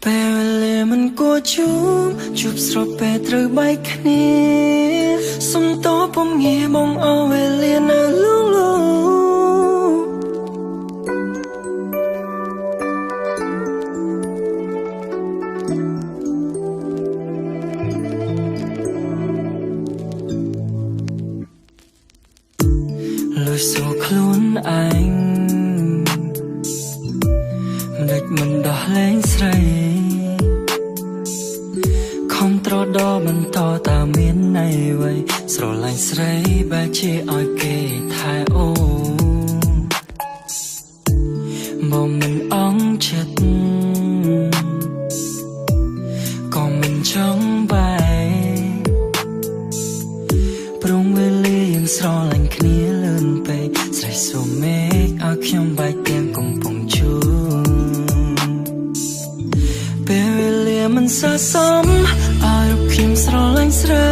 ពេលវេលាមិនគួរជួបស្របពេលត្រូវបែកគ្នាសុំតពុំងាយបងអស់វេលានៅលូលូលុយស្រួលខ្លួនឯងមិនដេចមិនដោះលែងស្រីខំត្រដរបន្តតាមានន័យអ្វីស្រឡាញ់ស្រីបែរជាឲ្យគេថែអូមកមិនអង់ចិត្តក៏មិនចង់បែកព្រមវេលាយើងស្រឡាញ់គ្នាលឿនពេកស្រីសុំមេឃឲ្យខ្ញុំបែកទាំងកំពុងជួពេលវេលាមិនស័ក្តិសមឲ្យរូបខ្ញុំស្រឡាញ់ស្រី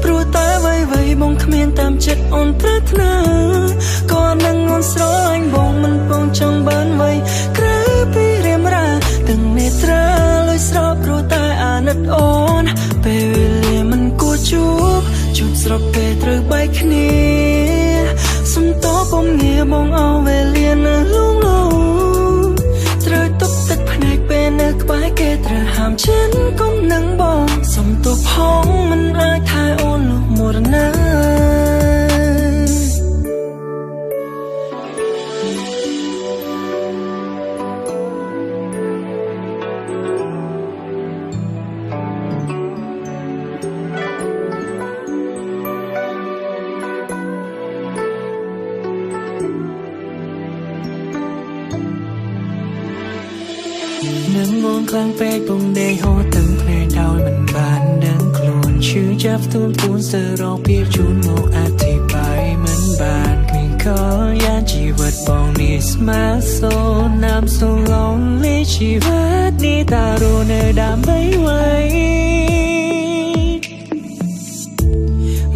ព្រោះតែអ្វីៗបងគ្មានតាមចិត្តអូនប្រាថ្នាក៏នឹងអូនស្រឡាញ់បងមិនពងចង់បានអ្វីក្រៅពីរៀមរាទាំងនេត្រាលុយស្រស់ព្រោះតែអាណិតអូនពេលវេលាមិនគួរជួបស្របពេលត្រូវបែកគ្នាសុំតពុំងាយបងអស់វេលានៅលូលូត្រូវទុកទឹកភ្នែកពេលនៅក្បែរគេត្រូវហាមចិនកុំនឹងបងសុំទោះផងមិនអាចថែអូនលុះមរណានឹងងងខ្លាំងពេកពងដេកហូរទាំងភ្នែកដោយមិនបានដឹងខ្លួនឈឺចាប់ទួនពួនសើរកពីជូនមកអធិប្បាយមិនបានគ្មានខលយ៉ាងជីវិតបងនេះស្មើសូនណាំសូឡងលេជីវិតនេះតារស់នៅដើម្បីໄວ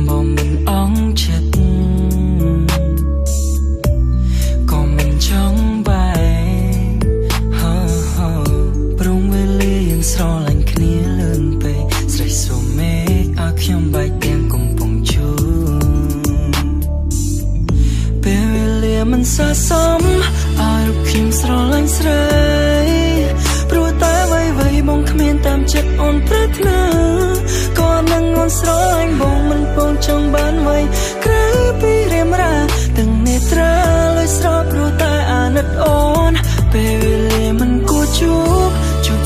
មកមិនអង់ចិត្តក៏មិនចង់បែស្រឡាញ់គ្នាលឿនពេកស្រីសុំមេឃឲ្យខ្ញុំបែកទាំងកំពុងជួពេលវេលាមិនស័ក្តិសមឲ្យរូបខ្ញុំស្រឡាញ់ស្រីព្រោះតែអ្វីៗបងគ្មានតាមចិត្តអូនប្រាថ្នាក៏នឹងអូនស្រឡាញ់បងមិនពងចង់បានអ្វីក្រៅពីរៀមរាទាំងនេត្រាលុយស្រស់ព្រោះតែអាណិតអូនពេលវេលាមិនគួរជួប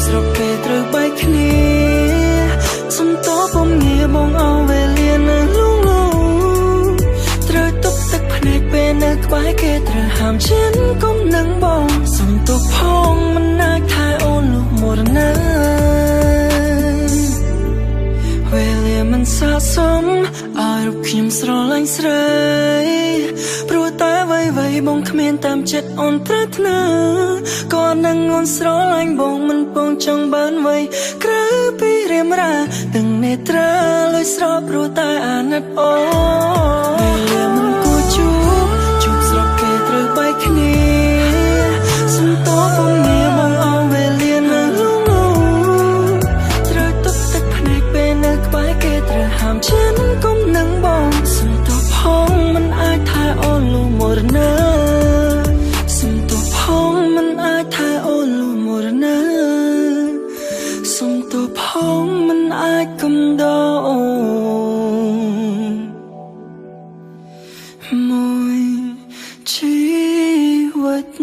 ស្របពេលត្រូវបែកគ្នាសុំតពុំងាយបងអស់វេលានៅលូលូត្រូវទុកទឹកភ្នែកពេលនៅក្បែរគេត្រូវហាមចិនកុំនឹងបងសុំទោះផងមិនអាចថែអូនលុះមរណាវេលាមិនស័ក្តិសមឲ្យរូបខ្ញុំស្រឡាញ់ស្រីព្រោះតែអ្វីៗបងគ្មានតាមចិត្តអូនប្រាថ្នាក៏នឹងអូនស្រឡាញ់បងមិនពងចង់បានអ្វីក្រៅពីរៀមរាទាំងនេត្រាលុយស្រស់ព្រោះតែអាណិតអូនវេលាមិនគួរជួបស្របពេលត្រូវបែកគ្នាសុំតពុំងាយបងអស់វេលានៅលូលូត្រូវទុកទឹកភ្នែកពេលនៅក្បែរគេត្រូវហាមចិនកុំនឹងបងសុំតផងមិនអាចថែអូនលុះមរណាសុំទោះផងមិនអាចថែអូនលុះមរណាសុំទោះផងមិនអាចកំដរអូនមួយជីវិត